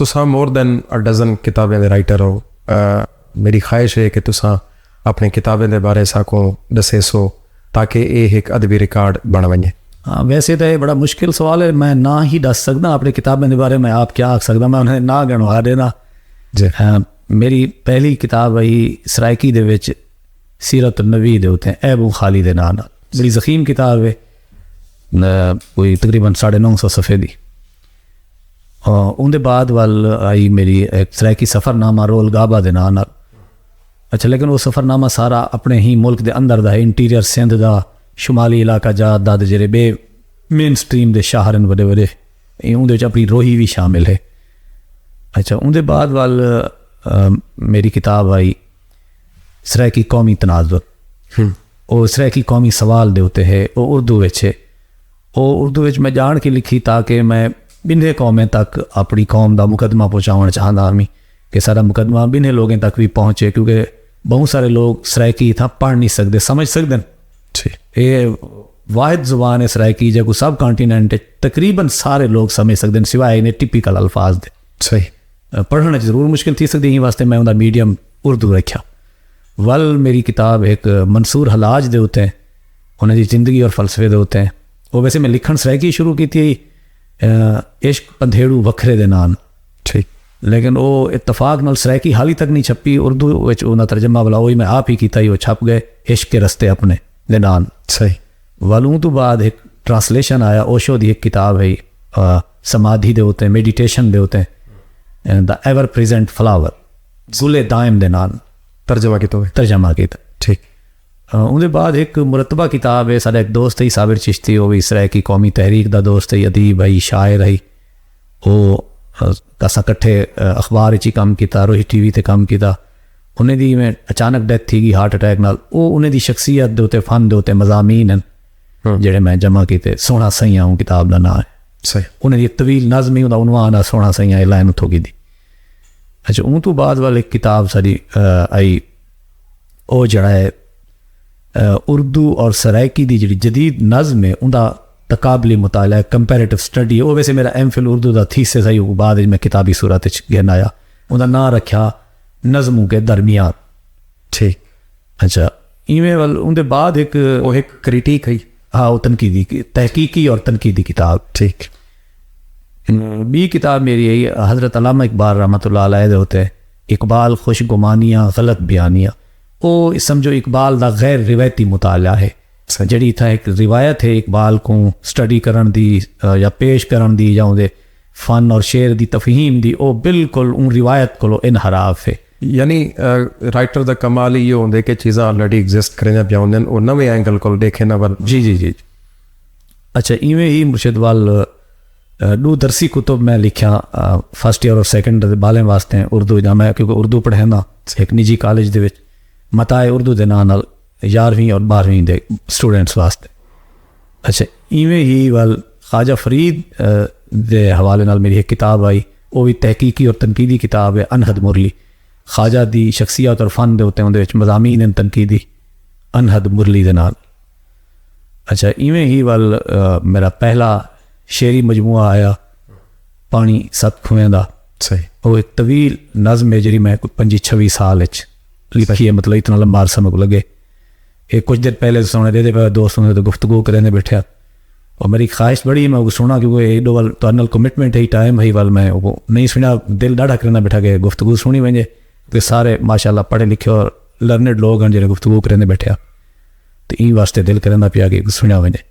तुसां more than a dozen किताबें दे writer हो, मेरी ख्वाहिश है कि तुसां अपनी किताबें दे बारे साको दसे सो ताकि ये एक अदबी रिकॉर्ड बन वने। हाँ, वैसे तो ये बड़ा मुश्किल सवाल है, मैं ना ही दस सकदा अपनी किताबें के बारे में। आप क्या आख सकदा, मैं उन्हें ना गणवा देना जी। मेरी पहली किताब आई सराइकी दे विच सीरत नबी दे उत्ते ऐबू खाली दे नाम, बड़ी ज़ख़ीम किताब है, कोई तकरीबन 950 सफ़े दी। उनके बाद वाल आई मेरी एक सराइकी सफ़रनामा रोल गाबा दे नाम। अच्छा, लेकिन वो सफ़रनामा सारा अपने ही मुल्क के अंदर दा, इंटीरियर सिंध का शुमाली इलाका जात दा, जेरे बे मेन स्ट्रीम के शहर हैं बड़े बड़े, उनके अपनी रोही भी शामिल है। अच्छा, उनके बाद वाल मेरी किताब आई सराइकी कौमी तनाज़ुर, वो सराइकी कौमी सवाल दे होते है, वो उर्दू विच है। वो उर्दू विच मैं जान के लिखी ताकि मैं बिन्ने कौमें तक अपनी कौम का मुकदमा पहुँचाना चाहता हमी कि सारा मुकदमा बिन्ने लोगों तक भी पहुँचे, क्योंकि बहुत सारे लोग सराइकी इतना पढ़ नहीं सकते, समझ सकते। ये वाहिद ज़ुबान है सराइकी जो सब कॉन्टीनेंट तकरीबन सारे लोग समझ सकते हैं, सिवाय इन्हें टिपिकल अल्फाज दे। सही पढ़ना जरूर मुश्किल थी सकती, यहीं वास्ते मैं उनका मीडियम उर्दू रखा। वल मेरी किताब एक मंसूर हलाज दे होते हैं, उन्हें ज़िंदगी और फलसफे दे होते हैं। वो वैसे मैं लिखण सराइकी शुरू की थी इश्क पंधेड़ू वखरे दे नाम, ठीक, लेकिन वो इतफाक नाल सराइकी हाली तक नहीं छपी, उर्दू विच उन्हें तर्जमा वाला वही मैं आप ही किया, वो छप गए इश्क के रस्ते अपने दे नाम। सही वालों तो बाद एक ट्रांसलेशन आया, ओशो दी एक किताब है समाधि दे होते हैं, मेडिटेशन दे होते हैं, द एवर प्रेजेंट फ्लावर गुले दायम दे नाम तर्जमा किया, ठीक। उनके बाद एक मुरतबा किताब है, साढ़े एक दोस्त ही साबिर चिश्ती, वो भी सराइकी कौमी तहरीक का दोस्त है, अदीब है, शायर है। वो असा कट्ठे अखबार ही काम किया, रोही टीवी ते काम किया। उन्हें दी में अचानक डेथ थी गई हार्ट अटैक नाल। वो उन्हें दी शख्सियत दे उत्ते फन दे उत्ते मज़ामीन हैं जेड़े मैं जमा किए। सोना सैयां हूँ किताब का नाम है। सही उन्हें दी तवील नज़म ही उनवान आ सोना सैयां लाइन उतों की दी। अच्छा, उन तो बाद वाल एक किताब सारी आई, वो जड़ा है उर्दू और सराइकी दी जी जदीद नज़म है, उनका तकाबली मुताला कंपेरेटिव स्टडी है। वो वैसे मेरा एम.फिल उर्दू का थीसिस है, वो बाद मैं किताबी सूरत गिन आया, उनका नाम रखा नज़मों के दरमियान, ठीक। अच्छा, इवें वाल उनके बाद एक वो एक क्रिटिक है, हाँ, वो तनकीदी तहकीकी और तनकीदी किताब, ठीक। बी किताब मेरी है हज़रत अल्लामा इकबाल रहमतुल्लाह अलैह दे होते हैं, इकबाल खुश गुमानियाँ गलत बयानियाँ। वो समझो इकबाल का गैर रिवायती मुताला है, जड़ी था एक रिवायत है इकबाल को स्टडी करन दी या पेश करन दी या उनके फ़न और शेर दी तफहीम दी, वो बिल्कुल उन रिवायत को इनहराफ है। यानी राइटर का कमाल ही ये होंगे कि चीज़ा ऑलरेडी एग्जिस्ट करें पिया होंगे, वो नवे एंगल को देखे ना बल। जी जी जी। अच्छा, इवें ही मुर्शिद वाल दो दरसी कुतुब मैं लिखा फर्स्ट ईयर और सैकेंड बालें वास्ते उर्दू, या मैं क्योंकि उर्दू पढ़ाना एक निजी कॉलेज दे विच मताए उर्दू के नाम 11वीं और 12वीं के स्टूडेंट्स वास्ते। अच्छा, इवें ही वाल ख्वाजा फरीद के हवाले नाल मेरी एक किताब आई, वो भी तहकीकी और तनकीदी किताब है, अनहद मुरली। ख्वाजा दी शख्सियत और फन दे होते हैं मज़ामीन तनकीदी, अनहद मुरली के नाल। अच्छा, इवें ही वाल मेरा पहला शेरी मजमुआ आया पानी सत खुएं दा। सही वो एक तवील नज़म है जी मैं 25-26 साल लिखी है, मतलब इतना लंबा अरसा मेरे को लगे। एक कुछ देर पहले सुने दे पे दोस्तों ने तो गुफ्तगू करें बैठा, और मेरी ख्वाहिश बड़ी मैं वो सुना, क्योंकि एक दो वाल तो कमिटमेंट है टाइम है वाल मैं वो नहीं सुना, दिल डाढ़ा करना बैठा के गुफ्तगू सुनी वजे तो सारे माशाल्लाह पढ़े लिखे और लर्नड लोग हैं जिन्हें गुफ्तगू करें बैठा, तो इन वास्ते दिल करना पिया कि सुना वजे।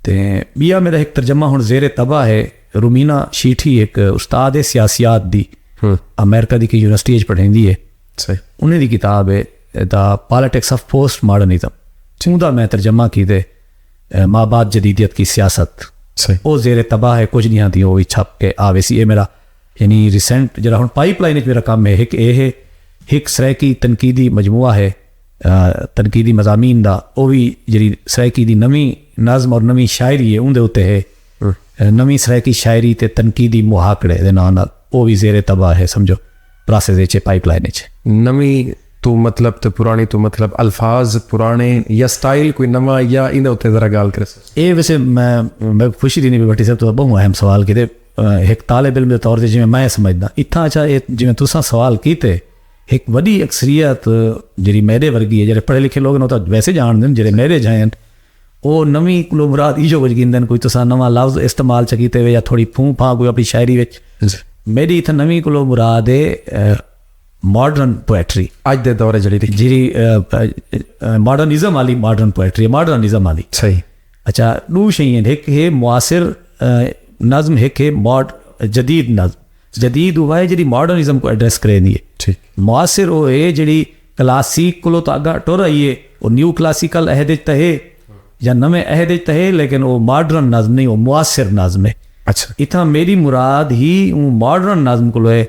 तो बिया मेरा एक तर्जमा हुण ज़ेरे तबाह है, रुमीना शीठी एक उस्ताद है सियासियात दी, अमेरिका की यूनिवर्सिटी पढ़ेंदी है। सही उन्हें दी किताब है the politics of post modernism, उनका मैं तर्जमा की दे माबाद जदीदियत की सियासत। सही वो ज़ेरे तबाह है, कुछ नहीं आती वो भी छप के आवे सी। ये मेरा यानी रिसेंट जरा हम पाइपलाइन मेरा काम है एक सराइकी तनकीदी मजमुआ है, तनकीदी मज़ामीन का, वो भी जी सराइकी दी नवी नज़म और नवी शायरी है उनके उत्ते है, नवी सराइकी शायरी ते तनकीदी मुहाकड़े दे नाम नाल वो भी ज़ेरे तबाह है, समझो प्रोसेस पाइपलाइन नवी तो मतलब तो पुरानी तो मतलब अल्फाज पुराने या स्टाइल कोई नवा या इन उत्ते जरा गाल कर। ये वैसे मैं खुशी दी नहीं बैठी सब तो बहुत अहम सवाल किते एक तालिब इल्म के तौर पर जिवें मैं समझदा इत्थां अच्छा जिवें तुसां सवाल कीते एक वड्डी अक्सरीयत जी मेरे वर्गी है, जो पढ़े लिखे लोग ने तो वैसे जानते हैं, जो मेरे जाए वो नवीं कोलो मुराद इो कुछ गिनते कोई तुसा नवा लफ्ज़ इस्तेमाल च कीते या थोड़ी फूं फां कोई अपनी शायरी विच। मेरी इत्थै नवीं कोलो मुराद है मॉडर्न पोएट्री, अज दे दौर जी मॉडर्निज़म वाली मॉडर्न पोएट्री, मॉडर्निज़म वाली। सही। अच्छा दो शयूं, एक है मुआसिर नज़म, एक है जदीद नज़म। जदीद हुआ है जी मॉडर्निज़म को एड्रेस करेंदी है, ठीक। मुआसिर वो है जी क्लासिक को तो अगा टुर आई है, वो न्यू क्लासिकल अहद च है या नवे अहद च है, लेकिन वो मॉडर्न नज़म नहीं, वो मुआसिर नज़म है। अच्छा, इतना मेरी मुराद ही मॉडर्न नज़म को है।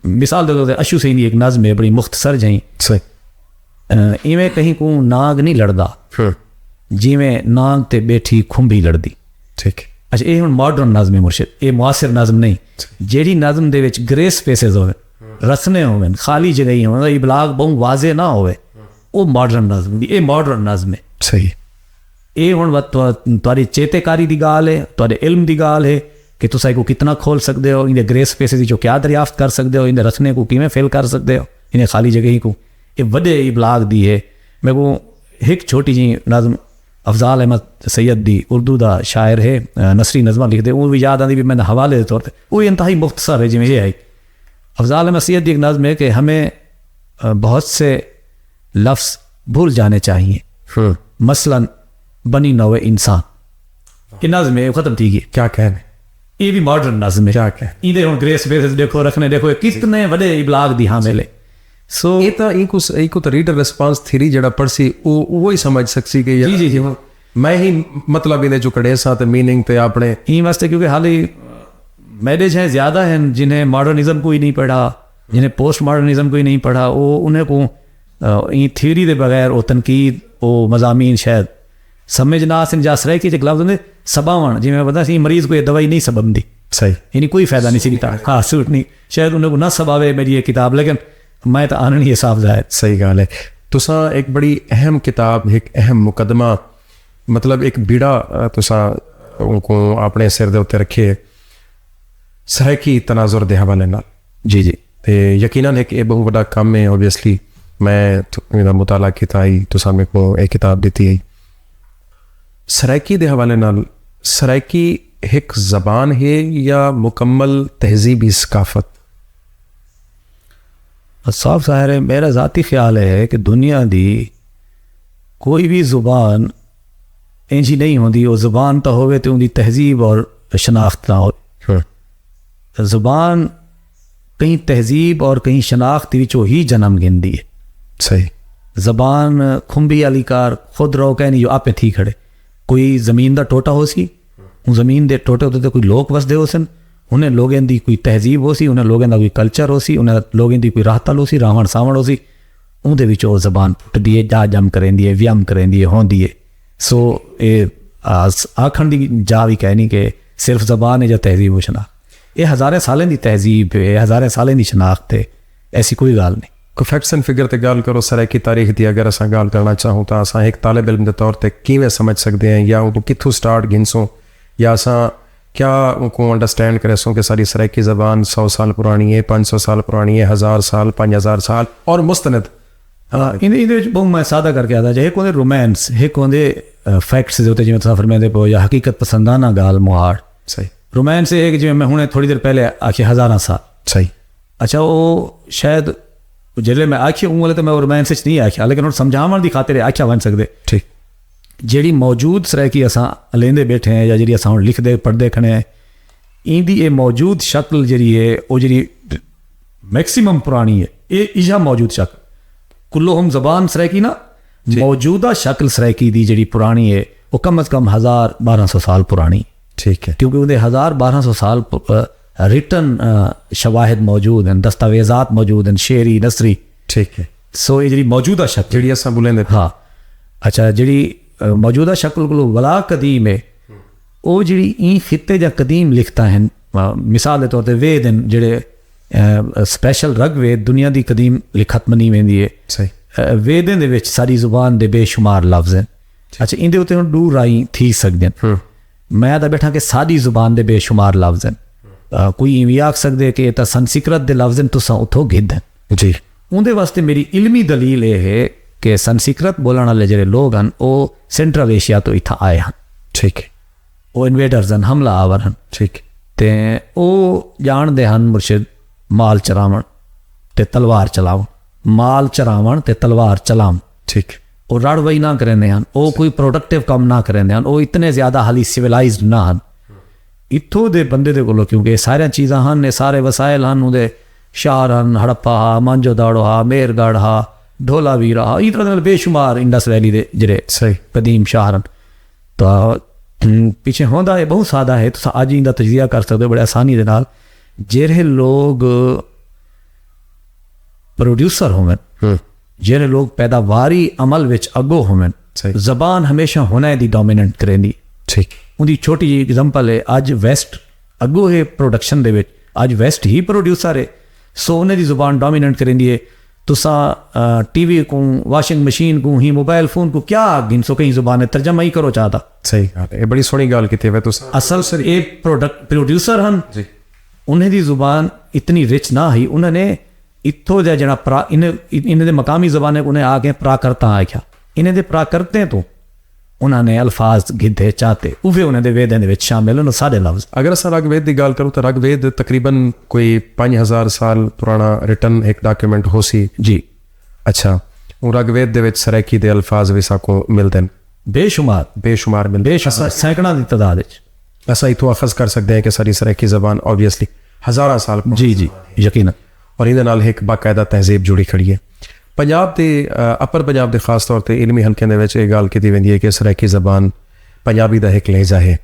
मिसाल दे दो अशु सईदी एक नज़म है बड़ी मुख्तसर जही, सही। इवें कहीं को नाग नहीं लड़दा जिमें नाग ते बैठी खुंबी लड़दी, ठीक। अच्छा ये हुण मॉडर्न नज़म है मुर्शिद, ये मुआसिर नज़म नहीं। जेड़ी नज़म दे विच ग्रे स्पेसिस होवे, रसने होवे, खाली जगह होवे, इबलाग बहुत वाजे ना होवे, वो मॉडर्न नज़म, ये मॉडर्न नज़म है, सही। ये हुण तुहाडी चेतेकारी दी गाल है, तुहाडे इल्म दी गाल है कि तुसां को कितना खोल सकते हो, इन्हें ग्रे स्पेसिस जो क्या दरियाफ्त कर सकते हो, इन्हें रखने को किमें फिल कर सकते हो, इन्हें खाली जगह को, ये वड्डे इबलाग दी है। मैं को एक छोटी जी नज़म अफजाल अहमद सैयद दी उर्दू दा शायर है, नसरी नज़मां लिखते, वो भी याद आती भी मैंने हवाले के तौर पर, वो इंतहाई मुख्तसर है जिमें ये आई। अफजाल अहमद सैयद की एक नज़म है कि हमें बहुत से लफ्ज़ भूल जाने चाहिए, मसलन बनी नवे इंसान। ये नज़म है ख़त्म ठीक है, क्या कहने, ये भी मॉडर्न नज़म है, क्या कह इधे हुण ग्रे स्पेसिस देखो, रखने देखो, कितने बड़े इबलाग दी हामिल है। सो ये तो एक तो रीडर रिस्पांस थ्योरी जड़ा पढ़सी वो ही समझ सकसी कि जी जी जी मैं ही मतलब इन्हें जो कड़े साथ मीनिंग ते अपने ई वास्ते, क्योंकि हाल ही मैरिज है ज़्यादा हैं जिन्हें मॉडर्निज़म को ही नहीं पढ़ा, जिन्हें पोस्ट मॉडर्निज़म को ही नहीं पढ़ा, वो उन्हें को थ्योरी के बगैर वो तनकीद वो मज़ामीन शायद समझ ना आसन जा सर कि लफ्ज़ होंगे सबावण, जिमें पता सी मरीज़ को ये दवाई नहीं सबब दी, सही, यानी कोई फ़ायदा नहीं सी किताब, हाँ सूट नहीं, शायद उन्हें को ना सबावे मेरी ये किताब, लेकिन मैं तो आननी है साफ जाहिर। सही गाल है। तुसा एक बड़ी अहम किताब, एक अहम मुकदमा, मतलब एक बीड़ा तुसा उनको अपने सिर दे उत्ते रखे सराइकी तनाजुर दे हवाले नाल। जी जी, ते यकीनन एक ये बहुत बड़ा काम है। ओबियसली मैं मुताला किया ही तुसा मेरे को एक किताब दी है सराइकी दे हवाले नाल। सराइकी एक ज़बान है या मुकम्मल तहजीबी सकाफत? साफ ज़ाहिर है, मेरा ज़ाती ख्याल है कि दुनिया दी कोई भी ज़ुबान इंजी नहीं होती, वो ज़ुबान तो होवे तो उनकी तहजीब और शनाख्त ना हो। ज़ुबान कहीं तहजीब और कहीं शनाख्त विचों ही जन्म गिनती है, सही। ज़बान खुंबी वाली कार खुद रो कह नहीं जो आपे थी खड़े, कोई ज़मीन का टोटा हो सी, ज़मीन के टोटे उत्ते तो कोई लोग वसदे हो सन, उन्हें लोगों की कोई तहजीब हो सी, उन्हें लोगों का कोई कल्चर हो सी, उन्हें लोगों की कोई राहतल हो सी, रावण सावण हो सी, उनके विचों ज़बान फुटदी है, जा जम करेंदी है, व्यम करेंदी है, होंदी है। सो ये आखण की जा भी कहनी कि सिर्फ ज़बान है या तहजीब हो शनाख्त, ये हज़ारे सालें की तहजीब है, हज़ारे सालें की शनाख्त है, ऐसी कोई गाल नहीं। कोई फैक्ट्स एंड फिगर ते गाल करो सराइकी तारीख की, अगर असां गाल करना चाहूँ तो असां एक तालिब इल्म के तौर पर किवें समझ सकते हैं, या उनको कित्थों स्टार्ट गिनसों, या असां क्या उनको अंडरस्टैंड करे सो कि सारी सराइकी ज़बान 100 साल पुरानी है, 500 साल पुरानी है, 1000 साल, 5000 साल और मुस्तनद। हाँ, इन्हें बहुत मैं सादा करके आता है, एक होंगे रोमांस, एक होंगे फैक्ट्स जो जिमें तुम फरमाते पो, या हकीकत पसंदाना गाल मुहाड़, सही। रोमांस है कि जिमें मैं हुणे थोड़ी देर पहले आखिए 1000 साल, सही। अच्छा वो शायद जिले मैं आखिए उंगले तो मैं रोमांस नहीं आखिया, लेकिन उन्हें समझावन की खातिर आखिया बन सकते, ठीक। जी मौजूद सराइकी असां लेंदे बैठे हैं या जी असां लिखते पढ़ते खड़े हैं, इंदी ये मौजूद शक्ल जी है वो जी मैक्सिमम पुरानी है, ये इजा मौजूद शक्ल कुल्लो हम ज़बान सराइकी ना, मौजूदा शक्ल सराइकी दी जी पुरानी है वो कम अज़ कम 1000-1200 साल पुरानी, ठीक है, क्योंकि उन्हें 1000-1200 साल रिटन शवाहिद मौजूद हैं, दस्तावेज़ात मौजूद हैं, शेरी नसरी, ठीक है। सो ये जी मौजूदा शक्ल जी असां बोलेंदे, हाँ। अच्छा जी मौजूदा शक्ल को वला कदीम है, वो जी ई खिते या कदीम लिखता है, मिसाल के तौर पर वेद हैं जेड़े स्पैशल रग वेद दुनिया की कदीम लिखत मनी वेंदी है, सही। वेदें दे विच सारी जुबान दे बेशुमार लफ्ज़ हैं। अच्छा इंदे उत्ते दो राई थी सकदे हैं, मैं तो बैठा कि सारी जुबान दे बेशुमार लफ्ज़ हैं, कोई इवें आख सकते कि ये संस्कृत के लफ्ज़ तुसा उतों गिद्ध हैं जी। उनके वास्ते मेरी इलमी दलील ये है कि संस्कृत बोलने वाले जो लोग हैं वो सेंट्रल एशिया तो इतना आए हैं। ठीक है। वो इन्वेडर्स हैं, हमला आवर हैं। ठीक। ते वो जानते हैं मुर्शिद माल चरावन ते तलवार चलावन, माल चरावन ते तलवार चलावन। ठीक। वो रड़वई ना करेंदे हैं, वो कोई प्रोडक्टिव काम ना करेंदे हैं, वो इतने ज़्यादा हाली सिविलाइज्ड ना हैं इत्थों दे बंदे दे कोलों, क्योंकि सारिया चीज़ां हैं ने सारे वसाइल हैं, उहदे शहर हैं, हड़प्पा हा, मांजो दाड़ो हा, मेहरगढ़ हा, ढोलावीरा हा, इस तरह बेशुमार इंडस वैली दे जेड़े सही कदीम शहर हैं। तो पिछे होंदा है बहुत सादा है, तो अज इंदा तजिया कर सकते हो बड़े आसानी दे नाल। जेरे लोग प्रोड्यूसर होवन, जेरे लोग पैदावारी अमल विच अगो होवन, जबान हमेशा होना दी डोमिनेंट करेंदी। ठीक। उनकी छोटी जी एग्जांपल है, अज वैस्ट अगो है प्रोडक्शन दे विच, अज वैस्ट ही प्रोड्यूसर है, सो उन्हें दी जुबान डोमिनेंट करेंदी है। तुसा टीवी को, वाशिंग मशीन को ही, मोबाइल फोन को क्या गिनसो कहीं जुबान है, तर्जमा ही करो चाहता। सही गल है, बड़ी सोहनी गल कीती है तुसा। असल सर ये प्रोडक्ट प्रोड्यूसर हैं जी। उन्हें दी जुबान इतनी रिच ना ही, उन्होंने इत्थों दे जड़ा इन्हें दे मकामी जबाने को उन्हें आके प्राकृता आख्या, इन्हें दे प्राकृते तो उन्होंने अल्फाज गिद्धे चाहते उवे उन्हें दे वेदें दे विच शामिल हैं सारे लफ्ज़। अगर अस रगवेद की गल करूँ तो रगवेद तकरीबन कोई 5000 साल पुराना रिटन एक डॉक्यूमेंट हो सी जी। अच्छा, वो रगवेद दे विच सरैकी दे अल्फाज भी साको मिलते हैं, बेशुमार मिलते हैं, सैकड़ा की तादाद विच। ऐसा इतों अखज़ कर सकते हैं कि सारी सरैकी ज़बान ऑब्वियसली हज़ारा साल जी जी यकीन, और इहदे नाल एक बाकायदा तहजीब जुड़ी खड़ी है। पंजाब के अपर पंजाब के खास तौर पर इलमी हल्के के गल की वेंदी है कि सरैकी ज़बान पंजाबी का एक लहजा है।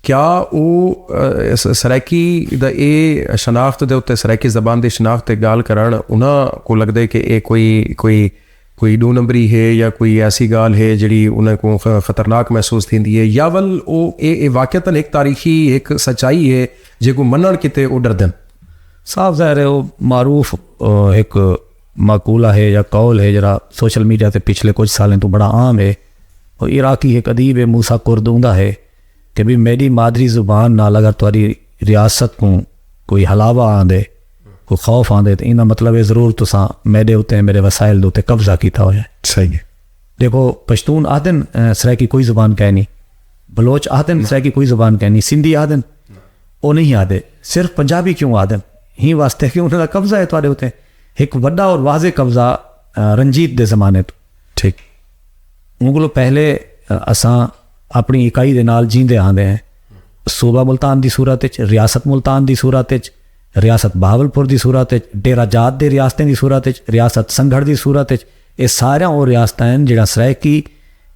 क्या वो सरैकी दा ये शनाख्त दे उत्ते सरैकी ज़बान की शनाख्त गल करन उन्हां को लगता है कि ये कोई 2 नंबरी है या कोई ऐसी गाल है जी उन्हें को खतरनाक महसूस थी है, या वल वो ये वाक़तन एक तारीखी एक सच्चाई है जो मनण किते वो डरदन। साफ ज़ाहिर है वो मारूफ एक मकूला है या कौल है जरा सोशल मीडिया से पिछले कुछ सालों तो बड़ा आम है। और इराकी एक अदीब है मूसा कुर्दूंदा है कि भी मेरी मादरी ज़ुबान नाल अगर तुम्हारी रियासत को कोई हलावा आंदे, कोई खौफ आंदे, तो इना मतलब है ज़रूर तुसा मेरे उत्ते मेरे वसाइल दे उत्ते कब्जा किया हो जाए। सही है। देखो पश्तून आदन सराइकी कोई ज़ुबान कहनी, बलोच आदन सराइकी कोई ज़ुबान कहनी, सिंधी आदन वो नहीं आदे, सिर्फ पंजाबी क्यों आदन ही वास्ते कि उन्होंने कब्जा है तुहाडे उत्ते, एक वड्डा और वाजे कब्जा रंजीत दे ज़माने तो। ठीक। उनको पहले असां अपनी इकाई दे नाल जींदे आंदे हैं, सूबा मुल्तान की सूरत विच, रियासत मुल्तान की सूरत विच, रियासत बहावलपुर की सूरत विच, डेरा जात दे रियासतें की सूरत विच, रियासत संघड़ की सूरत विच, ये सारियां वो रियासतां हैं जिहड़ा सराइकी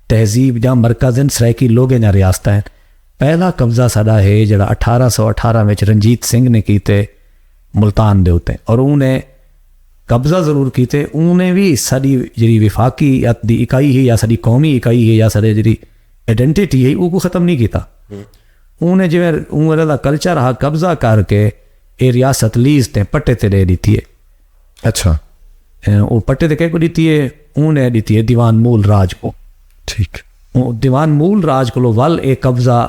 तहजीब या मरकज़ सराइकी लोगें या रियासतां हैं। पहला कब्जा साडा है जिहड़ा 1818 में रंजीत सिंह ने कीते मुल्तान दे उत्ते, और उन्हें कब्जा जरूर कीते, उन्हें भी साड़ी जी विफाकी दी इकाई है या साड़ी कौमी इकाई है या साड़ी जी आइडेंटिटी है वो ख़त्म नहीं किया। उन्हें जिवें उन्हें कल्चर हा कब्जा करके ये रियासत लीज ते पट्टे ते दे दी है। अच्छा, वो पट्टे ते कह को दी है, उन्हें दी है दीवान मूल राज को। ठीक। दीवान मूल राज को वल एक कब्जा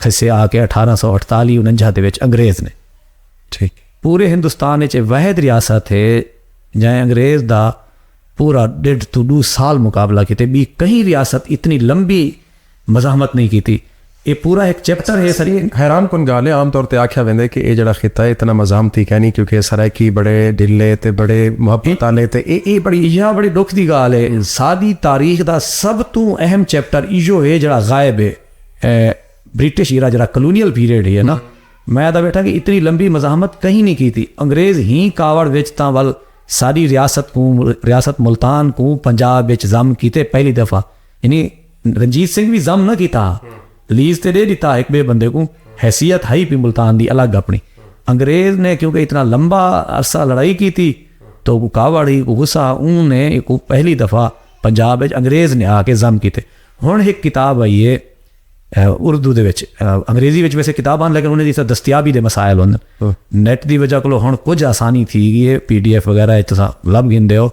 खसे आके 1848-49 अंग्रेज़ ने। ठीक। पूरे हिंदुस्तान च वहद रियासत है जै अंग्रेज़ दा पूरा 1.5 to 2 साल मुकाबला किते, भी कहीं रियासत इतनी लंबी मज़ाहमत नहीं की थी। ये पूरा एक चैप्टर है सर। हैरान कुन गल है, आम तौर पर आख्या वेंदे कि ये जड़ा खिता है इतना मज़ाहमती कहनी क्योंकि सराइकी बड़े ढिले ते बड़े मुहब्बत आले ते ये बड़ी दुख की गल है। सादी तारीख का सब तो अहम चैप्टर इो है जड़ा गायब है, ब्रिटिश ईरा जरा कलोनियल पीरियड है ना। मैं तो बैठा कि इतनी लंबी मज़ाहमत कहीं नहीं की थी। अंग्रेज़ ही कावड़ विच तां वल सारी रियासत मुल्तान को पंजाब विच जम कीते पहली दफ़ा। यानी रंजीत सिंह भी जम न किया, लीज ते दे दिता एक बे बंदे को, हैसियत है भी मुल्तान की अलग अपनी। अंग्रेज़ ने क्योंकि इतना लंबा अरसा लड़ाई की थी तो कावड़ ही गुस्सा उन्हें पहली दफ़ा पंजाब विच अंग्रेज़ ने आके जम किते। हुण एक किताब आई है उर्दू दे विच, अंग्रेजी विच वैसे किताब आन, लेकिन उन्हें दस्तियाबी दे मसाइल होंदे। नैट की वजह को हुण कुछ आसानी थी गई है, PDF वगैरह तुसां लभ गिंदे हो,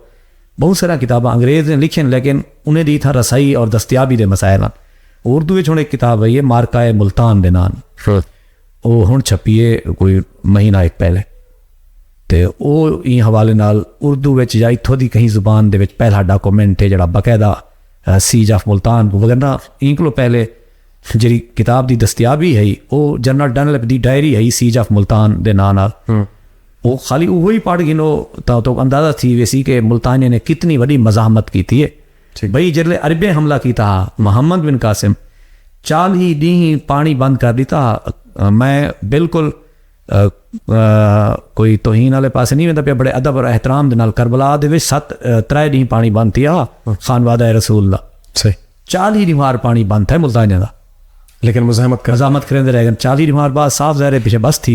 बहुत सारा किताबां अंग्रेज़ ने लिखियां, लेकिन उन्हें दी था रसाई और दस्तियाबी दे मसाइल। उर्दू विच हुण एक किताब आई है मार्का मुल्तान दे नाम। ਉਹ ਹੁਣ ਛਪੀ ਹੈ ਕੋਈ ਮਹੀਨਾ ਇੱਕ ਪਹਿਲੇ, ਤੇ ਉਹ ਇਹ ਹਵਾਲੇ ਨਾਲ ਉਰਦੂ ਵਿੱਚ ਜਾਂ ਇੱਥੋਂ ਦੀ ਕਈ ਜ਼ੁਬਾਨ ਦੇ ਵਿੱਚ ਪਹਿਲਾ ਡਾਕੂਮੈਂਟ ਹੈ ਜਿਹੜਾ ਬਕਾਇਦਾ ਸੀਜ ਆਫ ਮੁਲਤਾਨ ਵਗੈਰਾ ਇਹ ਕੋਲੋਂ ਪਹਿਲੇ ਜਿਹੜੀ ਕਿਤਾਬ ਦੀ ਦਸਤਿਆਬੀ ਹੈ ਉਹ ਜਨਰਲ ਡਨਲਪ ਦੀ ਡਾਇਰੀ ਹੈ ਸੀਜ ਆਫ ਮੁਲਤਾਨ ਦੇ ਨਾਂ ਨਾਲ। ਉਹ ਖਾਲੀ ਉਹ ਹੀ ਪੜ੍ਹ ਗਿਨੋ ਤਾਂ ਤੋਂ ਅੰਦਾਜ਼ਾ थी वैसी कि मुल्तानिया ने कितनी बड़ी मज़ाहमत की थी भाई। जिसले अरबे हमला किया मोहम्मद बिन कासिम 40 दिन पानी बंद कर दिता। मैं बिल्कुल कोई तोहीन वाले पास नहीं वेंदा पिया, बड़े अदब और एहतराम दे नाल करबला दे विच 3 दिन पानी बंद थिया खानवादा रसूल दा। सही 40 दिन बार पानी बंद था मुल्तानिया दा, लेकिन मज़ाहमत करेंदे रह गए। 40 दिन बाद साफ ज़ाहिर है पीछे बस थी